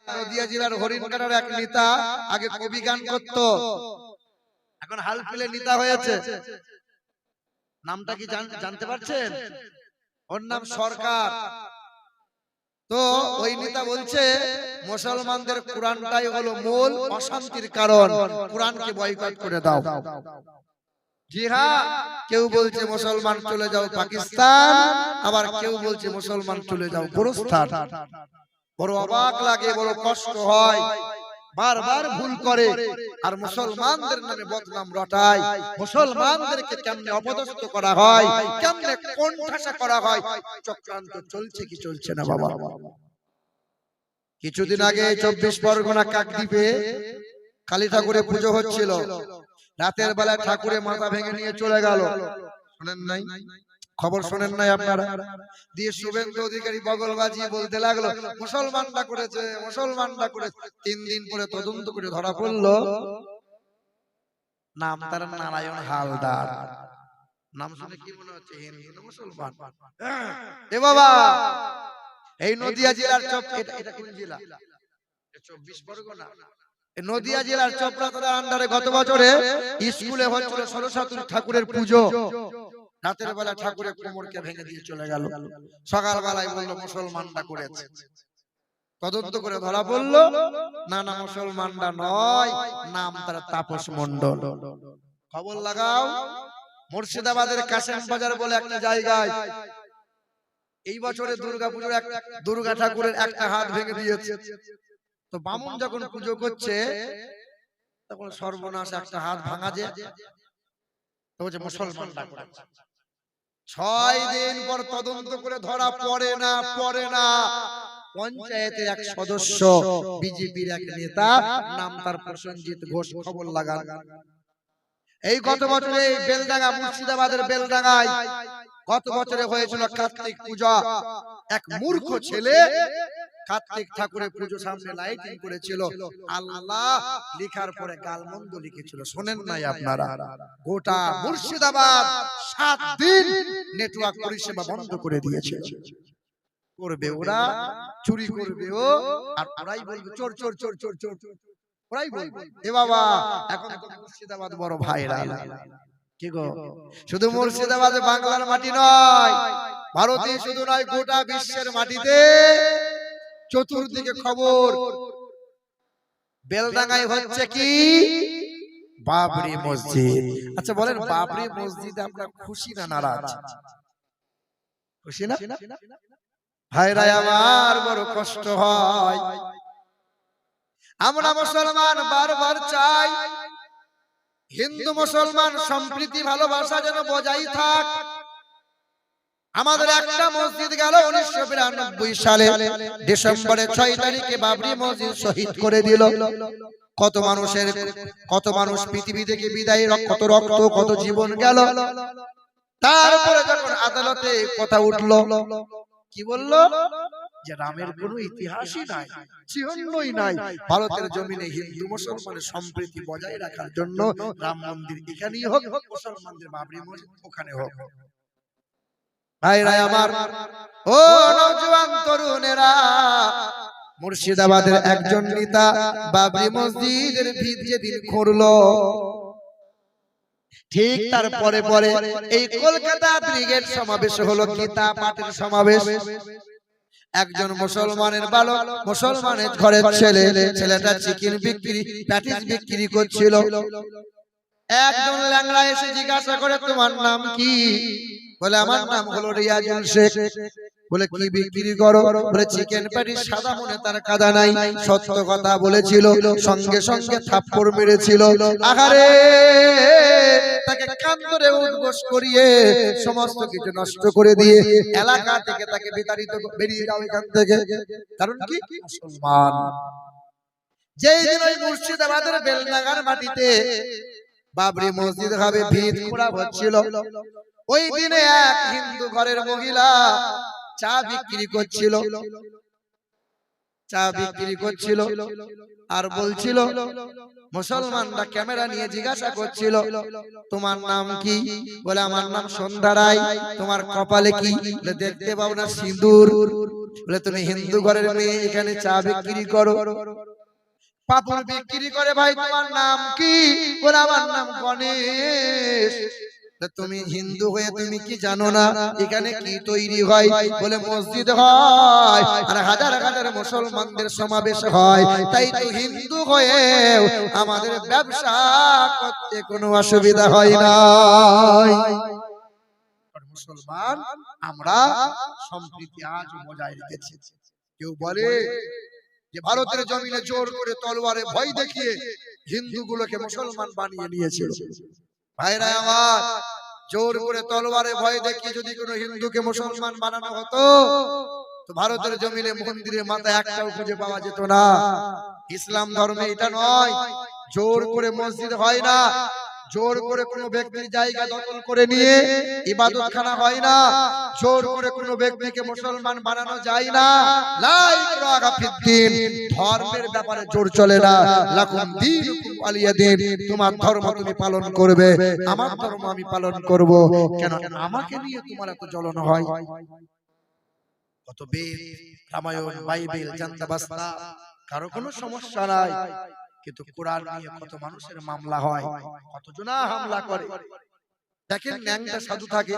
নদিয়া জেলার হরিণঘাটার এক নেতা আগে কবি গান করত, এখন হাল ফেলে নেতা হয়েছে। নামটা কি জানতে পারছেন? ওর নাম সরকার। তো ওই নেতা বলছে মুসলমানদের কোরআনটাই হলো মূল অশান্তির কারণ, কোরআনকে বয়কট করে দাও। জি হ্যাঁ, কেউ বলছে মুসলমান চলে যাও পাকিস্তান, আবার কেউ বলছে মুসলমান চলে যাও গোরস্থান। বড় অবাক লাগে, বড় কষ্ট হয়, বারবার ভুল করে আর মুসলমানদের নামে বদনাম রটায়। মুসলমানদেরকে কেমনে অপদস্থ করা হয়, কেমনে কোণঠাসা করা হয়, চক্রান্ত চলছে কি চলছে না বাবা। কিছুদিন আগে 24 পরগনা কাকদ্বীপে কালী ঠাকুরের পুজো হচ্ছিল। রাতের বেলা ঠাকুরের মাথা ভেঙে নিয়ে চলে গেল। শোনেন নাই? খবর শোনেন নাই আপনারা? দিয়ে শুভেন্দু অধিকারী বগল বাজিয়ে বলতে লাগলো মুসলমানরা করেছে, মুসলমানরা করেছে। 3 দিন পরে তদন্ত করে ধরা পড়লো নাম তার নারায়ণ হালদার। নাম শুনে কি মনে হচ্ছে? হিন্দু মুসলমান। এ বাবা, এই নদিয়া জেলার এটা কোন জেলা? 24 পরগনা। নদিয়া জেলার চোপড়া থানার আন্ডারে গত বছরে স্কুলে হচ্ছিল সরস্বতী ঠাকুরের পুজো। রাতের বেলা ঠাকুরের কোমরকে ভেঙে দিয়ে চলে গেল। সকাল বেলায় বললো মুসলমানরা করেছে। তদন্ত করে ধরা পড়লো না না মুসলমানরা নয়, নাম তার তাপস মণ্ডল। খবর লাগাও, মুর্শিদাবাদের কাশেম বাজার বলে একটা জায়গায় এই বছরে দুর্গাপুজোর দুর্গা ঠাকুরের একটা হাত ভেঙে দিয়েছে। তো বামুন যখন পুজো করছে তখন সর্বনাশ, একটা হাত ভাঙা যে মুসলমানরা করেছে। 6 দিন পর তদন্ত করে ধরা পড়ে না। পঞ্চায়েতের এক সদস্য, বিজেপির এক নেতা, নাম তার প্রসেনজিৎ ঘোষ। খবর লাগান, এই গত বছরে বেলডাঙ্গা, মুর্শিদাবাদের বেলডাঙ্গায় গত বছরে হয়েছিল কার্তিক পূজা। এক মূর্খ ছেলে কার্তিক ঠাকুরের পুজো সামনে লাইটিং করেছিল, আল্লাহ লেখার পরে গালমন্দ লিখেছিল। শোনেন নাই আপনারা? গোটা মুর্শিদাবাদ 7 দিন নেটওয়ার্ক পরিষেবা বন্ধ করে দিয়েছে। করবে ওরা, চুরি করবে ও, আর ওরাই বলবে চোর চোর চোর চোর চোর, ওরাই বলবে। এ বাবা, এখন তো মুর্শিদাবাদ বড় ভাইরাল। কি গো, শুধু মুর্শিদাবাদে বাংলার মাটি নয়, ভারতে শুধু নয়, গোটা বিশ্বের মাটিতে চতুর্দিকে খবর। বেলডাঙ্গায় হচ্ছে কি? বাবরি মসজিদ। আচ্ছা বলেন, বাবরি মসজিদে আমরা খুশি না নারাজ? খুশি না? ভাইরা আমার বড় কষ্ট হয়। আমরা মুসলমান বারবার চাই হিন্দু মুসলমান সম্প্রীতি ভালোবাসা যেন বজায় থাক। আমাদের একটা মসজিদ গেল 1992 সালে ডিসেম্বরের 6 তারিখে বাবরি মসজিদ শহীদ করে দিল। কত মানুষ পৃথিবী থেকে বিদায়, কত রক্ত, কত জীবন গেল। তারপরে যখন আদালতে কথা উঠলো, কি বললো? যে রামের কোনো ইতিহাসই নাই, চিহ্নই নাই। ভারতের জমিনে হিন্দু মুসলমানের সম্প্রীতি বজায় রাখার জন্য রাম মন্দির এখানেই হোক, মুসলমানদের বাবরি মসজিদ ওখানে হোক। ভাইরা আমার, ও নওজোয়ান তরুণেরা, মুর্শিদাবাদের একজন নেতা বাবরি মসজিদের ভিত যেদিন খুঁড়লো, ঠিক তার পরে এই কলকাতা ব্রিগেড সমাবেশ হলো, গীতা পাঠের সমাবেশ। একজন মুসলমানের বালক, মুসলমানের ঘরের ছেলেটা চিকেন বিক্রি, প্যাটিস বিক্রি করছিল। একজন ল্যাংড়া এসে জিজ্ঞাসা করে, তোমার নাম কি? বলে আমার নাম হলো রিয়াজুল শেখ। বলে কি বিক্রি করো? বলে চিকেন প্যাটিস। সাদা মনে তার কাদা নাই, সত্য কথা বলেছিল। সঙ্গে সঙ্গে থাপ্পড় মেরেছিল। আহারে, তাকে কান ধরে উঠবোস করিয়ে সমস্ত কিছু নষ্ট করে দিয়ে এলাকা থেকে তাকে বিতাড়িত, বেরিয়ে যাও এখান থেকে। কারণ কি? মুসলমান। যেই দিন ওই মুর্শিদাবাদের বেলডাঙ্গার মাটিতে বাবরি মসজিদ হবে, ভিত খোঁড়া হচ্ছিল, ওই দিনে এক হিন্দু ঘরের মহিলা চা বিক্রি করছিল আর বলছিল, মুসলমানরা ক্যামেরা নিয়ে জিজ্ঞাসা করছিল, তোমার নাম কি? বলে আমার নাম সন্ধ্যা রায়। তোমার কপালে কি? দেখতে পাও না সিঁদুর? বলে তুমি হিন্দু ঘরের মেয়ে, এখানে চা বিক্রি করো, পাপড় বিক্রি করে, ভাই তোমার নাম কি? বলে আমার নাম গণেশ। তুমি হিন্দু হয়ে তুমি কি জানো না এখানে কি তৈরি হয়? বলে মসজিদ হয় আর হাজার হাজার মুসলমানদের সমাবেশ হয়, তাই তো হিন্দু হয়ে আমাদের ব্যবসা করতে কোনো অসুবিধা হয় না। মুসলমান আমরা সম্প্রীতি আজ বজায় রেখেছি। কেউ বলে যে ভারতের জমিনে জোর করে তলোয়ারে ভয় দেখিয়ে হিন্দুগুলোকে মুসলমান বানিয়ে নিয়েছিল। ভাইরা আমার, জোর করে তলোয়ারে ভয় দেখিয়ে যদি কোনো হিন্দুকে মুসলমান বানানো হতো তো ভারতের জমিনে মন্দিরের মাথায় একটাও খুঁজে পাওয়া যেত না। ইসলাম ধর্মে এটা নয়, জোর করে মসজিদ হয় না, জোর করে কোনো ব্যক্তির জায়গা দখল করে নিয়ে ইবাদতখানা হয় না, জোর করে কোনো ব্যক্তিকে মুসলমান বানানো যায় না। লা ইকরাহা ফিদ্দীন, ধর্মের ব্যাপারে জোর চলে না। লাকুম দীনুকুম ওয়ালিয়া দীন, তোমার ধর্ম তুমি পালন করবে, আমার ধর্ম আমি পালন করব। কেন আমাকে নিয়ে তোমার এত জ্বলন হয়? কত বেদ, রামায়ণ, বাইবেল, জানতা বাস্তা, কারো কোনো সমস্যা নাই, কিন্তু কোরআন নিয়ে কত মানুষের মামলা হয়, কতজনা হামলা করে। দেখেন ন্যাংটা সাধু থাকে,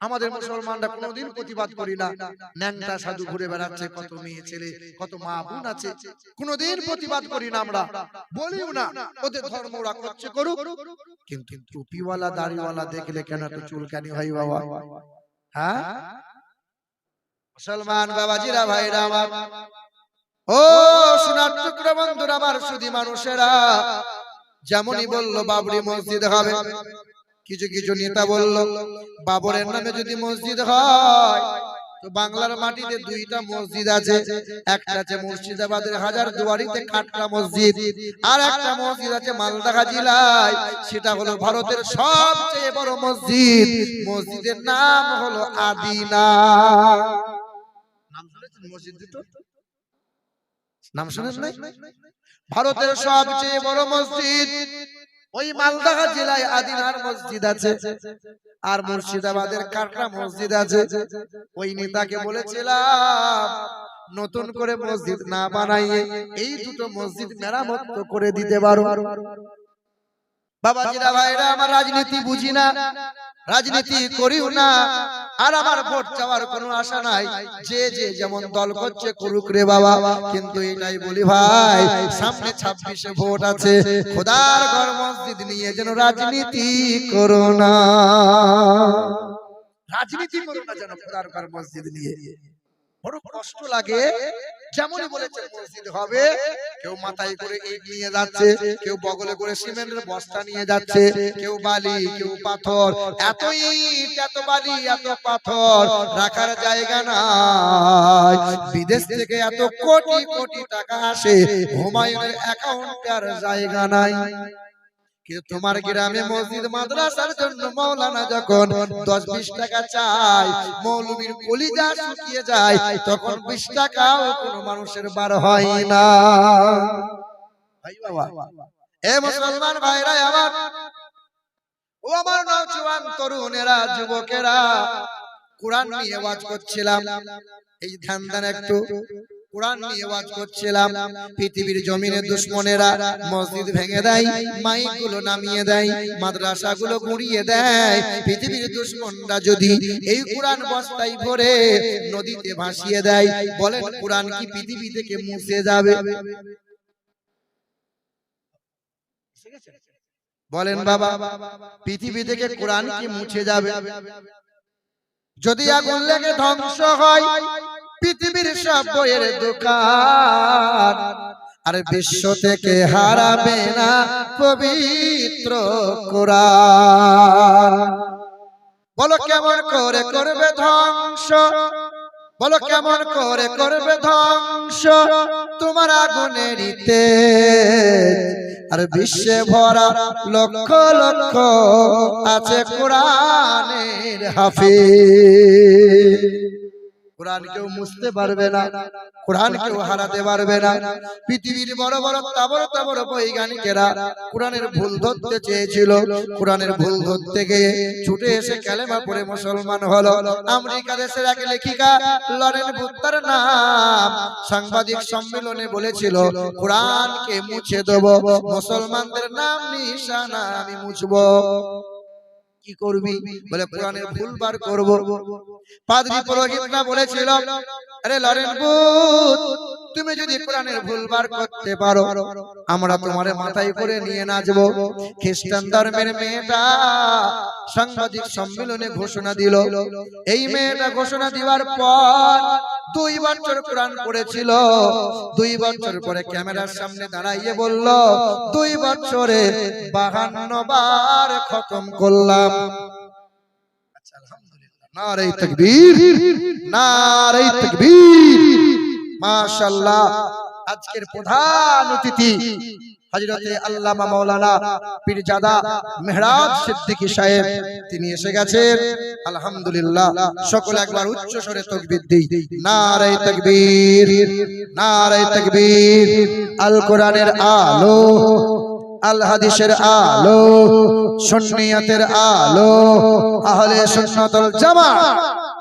আমাদের মুসলমানরা কোনোদিন প্রতিবাদ করি না। ন্যাংটা সাধু ঘুরে বেড়াচ্ছে, কত মেয়ে ছেলে, কত মা বোন আছে, কোনোদিন প্রতিবাদ করি না, আমরা বলিও না, ওদের ধর্ম ওরা করছে করুক। কিন্তু টুপিওয়ালা দাড়িওয়ালা দেখলে কেন এত চুলকানি হয় বাবা? হ্যাঁ মুসলমান বাবাজিরা, ভাইরা আমার, ও সোনার টুকরা বন্ধুরা আমার, শুধু মানুষেরা যেমনই বলল বাবরি মসজিদ হবে, কিছু কিছু নেতা বলল বাবরের নামে যদি মসজিদ হয় তো বাংলার মাটিতে দুইটা মসজিদ আছে, একটা আছে মুর্শিদাবাদের হাজারদুয়ারিতে কাটরা মসজিদ, আর একটা মসজিদ আছে মালদা জেলায়, সেটা হলো ভারতের সবচেয়ে বড় মসজিদ। মসজিদের নাম হলো আদিনা। নাম শুনেছেন মসজিদ দুটো? নাম শুনেন নাই? ভারতের সবচেয়ে বড় মসজিদ ওই মালদা জেলায় আদিনার মসজিদ আছে, আর মুর্শিদাবাদের কাটরা মসজিদ আছে। ওই নেতাকে বলেছিলাম নতুন করে মসজিদ না বানাইয়ে এই দুটো মসজিদ মেরামত করে দিতে পারো। বাবাজিরা, ভাইরা আমার, রাজনীতি বুঝি না, রাজনীতি করিও না, আর আমার ভোট চাওয়ার কোনো আশা নাই, যে যে যেমন দল করছে করুক রে বাবা। কিন্তু এটাই বলি ভাই, সামনে 26-এ ভোট আছে, খোদার ঘর মসজিদ নিয়ে যেন রাজনীতি করো না, রাজনীতি করো না যেন খোদার ঘর মসজিদ নিয়ে। বড় কষ্ট লাগে। যেমনই বলেছে মসজিদ হবে, কেউ মাথায় করে ইট নিয়ে যাচ্ছে, কেউ বগলে করে সিমেন্টের বস্তা নিয়ে যাচ্ছে, কেউ বালি, কেউ পাথর। এত ইট, এত বালি, এত পাথর রাখার জায়গা নাই। বিদেশ থেকে এত কোটি কোটি টাকা আসে, হুমায়ুনের অ্যাকাউন্টে আর জায়গা নাই। তোমার গ্রামে মসজিদ মাদ্রাসার জন্য মাওলানা যখন 10-20 টাকা চায়, মৌলবীর কলিজা শুকিয়ে যায়, তখন 20 টাকাও কোনো মানুষের বার হয় না। ভাই বাবা, এ মুসলমান ভাইরা আমার, ও আমার নওজোয়ান তরুণেরা, যুবকেরা, কোরআন নিয়ে ওয়াজ করছিলাম, এই ধ্যান দেন একটু। কোরআন নিয়ে ওয়াজ করছিলাম। পৃথিবীর জমিনে দুশমনেরা মসজিদ ভেঙে দেয়, মাইকগুলো নামিয়ে দেয়, মাদ্রাসাগুলো গুঁড়িয়ে দেয়। পৃথিবীর দুশমনরা যদি এই কোরআন বস্তায় ভরে নদীতে ভাসিয়ে দেয়, বলেন কোরআন কি পৃথিবী থেকে মুছে যাবে? বলেন বাবা, পৃথিবী থেকে কোরআন কি মুছে যাবে? যদি আগুন লেগে ধ্বংস হয় পৃথিবীর সব বইয়ের দোকান, আর বিশ্ব থেকে হারাবে না পবিত্র কোরআন। বলো কেমন করে করবে ধ্বংস, বলো কেমন করে করবে ধ্বংস তোমার আগুনের তেজ, আর বিশ্বে ভরা লক্ষ লক্ষ আছে কোরআনের হাফেজ। কোরআন কেউ মুছতে পারবে না, কোরআন কেউ হারাতে পারবে না। পৃথিবীর বড় বড় তাবড় বৈজ্ঞানিকেরা কোরআনের ভুল ধরতে চেয়েছিল, কোরআনের ভুল ধরতে গিয়ে ছুটে এসে কালেমা পড়ে মুসলমান হলো। আমেরিকা দেশের এক লেখিকা লরেন বুত্তার নাম সাংবাদিক সম্মেলনে বলেছিল, কোরআনকে মুছে দেব, মুসলমানদের নাম নিশানা আমি মুছবো। কি করবি? বলে কোরআনের ভুল বার করব। পাদ্রী পুরোহিতরা বলেছিল, আরে লরেন বুত, তুমি যদি কোরআনের ভুল বার করতে পারো, আমরা তোমারে মাথায় করে নিয়ে নাচবো। খ্রিস্টান ধর্মের মেয়েটা সাংবাদিক সম্মেলনে ঘোষণা দিল। এই মেয়েটা ঘোষণা দেওয়ার পর 2 বছর কোরআন পড়েছিল। 2 বছর পরে ক্যামেরার সামনে দাঁড়াইয়ে বলল, 2 বছরে 52 বার খতম করলাম। আচ্ছা, আলহামদুলিল্লাহ, নারে তাকবীর, নারে তাকবীর, মাশাআল্লাহ। আজকের প্রধান অতিথি হযরতে আল্লামা মাওলানা পীরজাদা মেহরাজ সিদ্দিকী সাহেব, তিনি এসে গেছেন। আলহামদুলিল্লাহ, সকলে একবার উচ্চ স্বরে তাকবীর দেই। নারে তাকবীর, নারে তাকবীর। আল কোরআনের আলো, আল হাদিসের আলো, সুন্নিয়তের আলো, আহলে সুন্নাত ওয়াল জামাত,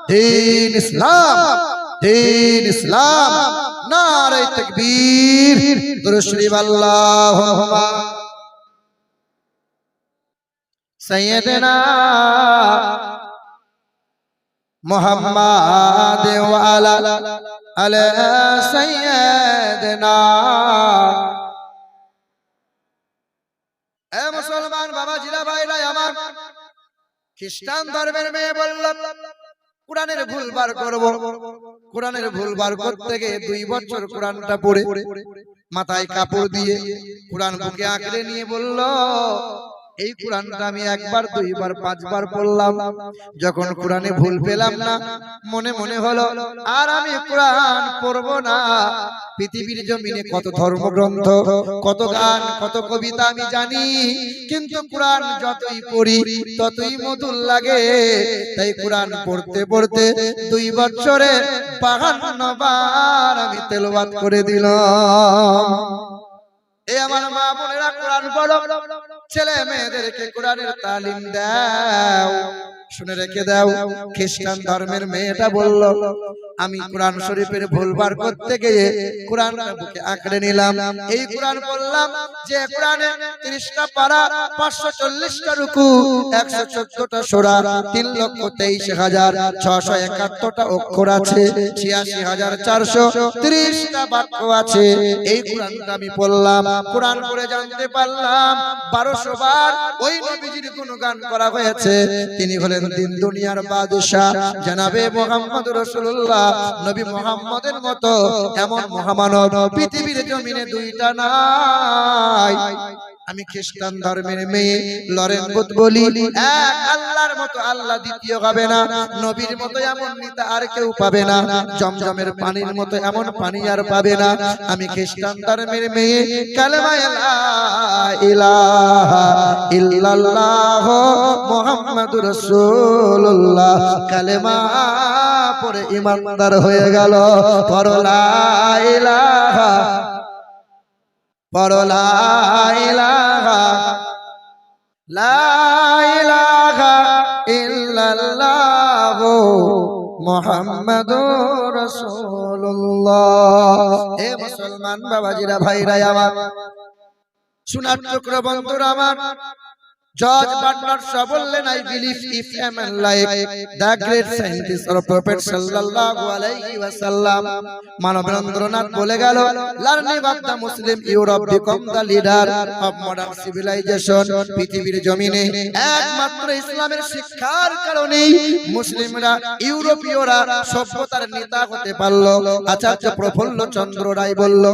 দ্বীন ইসলাম, দ্বীন ইসলাম। নারে তাকবীর, দুরূদ শরীফ। আল্লাহুম্মা সাইয়্যিদিনা মুহাম্মাদ ওয়া আলা আলি সাইয়্যিদিনা। এ মুসলমান বাবাজিরা, ভাইরা আমার, খ্রিস্টান ধর্মের মেয়ে বলল কোরআনের ভুল বার করব। কোরআনের ভুল বার করতে গিয়ে 2 বছর কোরআনটা পড়ে মাথায় কাপড় দিয়ে কোরআন বুকে আঁকড়ে নিয়ে বলল, এই কোরআনটা আমি 1 বার 2 বার 5 বার পড়লাম। যখন কোরআনে ভুল পেলাম না, মনে মনে হলো আর আমি কোরআন পড়ব না। পৃথিবীর জমিনে কত ধর্মগ্রন্থ, কত গান, কত কবিতা আমি জানি, কিন্তু কোরআন যতই পড়ি ততই মধুর লাগে। তাই কোরআন পড়তে পড়তে 2 বছরে 52 বার আমি তেলাওয়াত করে দিলাম। এ আমার মা বোনেরা, কোরআন পড়ো, ছেলে মেয়েদেরকে কোরআনের তালিম দাও। শুনে রেখে দাও, খ্রিস্টান ধর্মের মেয়েটা বলল, আমি কোরআন শরীফের ভুল বার করতে গিয়ে কোরআনটা বুকে আঁকড়ে নিলাম। এই কোরআন পড়লাম যে কোরআনে 30টা পারা, 540টা রুকু, 114টা সূরা, 3,23,671টা অক্ষর আছে, 86,430টা বাক্য আছে। এই কোরআনটা আমি পড়লাম। কোরআন পড়ে জানতে পারলাম 1200 বার ওই নবীজির গুণগান করা হয়েছে। তিনি হলেন দিন দুনিয়ার বাদশা জনাবে মুহাম্মদ রাসূলুল্লাহ। নবী মুহাম্মদের মতো এমন মহামানব পৃথিবীর জমিনে 2টা নাই। আমি খ্রিস্টান ধর্মের মেয়ে লরেন বুত বলি, এক আল্লাহর মতো আল্লাহ দ্বিতীয় হবে না, নবীর মতো এমন নেতা আর কেউ পাবে না, জমজমের পানির মতো এমন পানি আর পাবে না। আমি খ্রিস্টান ধর্মের মেয়ে, কালেমা লা ইলাহা ইল্লাল্লাহ মুহাম্মাদুর রাসূলুল্লাহ, কালেমা পড়ে ঈমানদার হয়ে গেল। পড়ো লা ইলাহা, পড়ো লা ইলাহা, লা ইলাহা ইল্লাল্লাহ মুহাম্মাদুর রাসূলুল্লাহ। এ মুসলমান বাবাজিরা, ভাইরা আমার, সোনার টুকরো বন্ধুরা আমার, George Bernard Shaw বললেন, I believe if a man like the great scientist or prophet sallallahu alaihi wasallam, Manabendranath বলে গেল, learning of the Muslim Europe become the leader of modern civilization। পৃথিবীর জমিনে একমাত্র ইসলামের শিক্ষার কারণেই মুসলিমরা, ইউরোপীয়রা সভ্যতার নেতা হতে পারল। আচার্য প্রফুল্ল চন্দ্র রায় বলল,